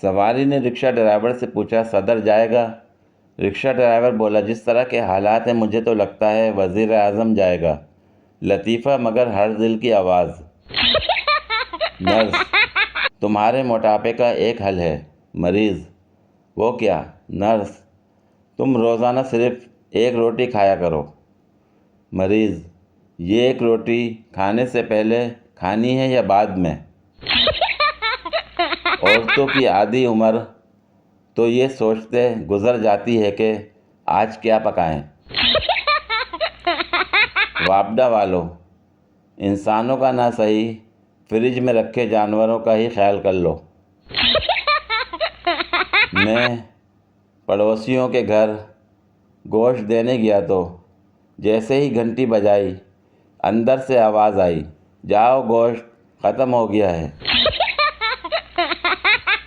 सवारी ने rickshaw driver से पूछा, सदर जाएगा? रिक्शा ड्राइवर बोला, जिस तरह के हालात हैं मुझे तो लगता है वज़ीर आज़म जाएगा। लतीफ़ा मगर हर दिल की आवाज़। नर्स, तुम्हारे मोटापे का एक हल है। मरीज़, वो क्या? नर्स, तुम रोज़ाना सिर्फ़ एक रोटी खाया करो। मरीज़, ये एक रोटी खाने से पहले खानी है या बाद में? औरतों की आधी उम्र तो ये सोचते गुज़र जाती है कि आज क्या पकाएं। वापडा वालों, इंसानों का ना सही, फ्रिज में रखे जानवरों का ही ख्याल कर लो। मैं पड़ोसियों के घर गोश्त देने गया तो जैसे ही घंटी बजाई अंदर से आवाज़ आई, जाओ गोश्त ख़त्म हो गया है।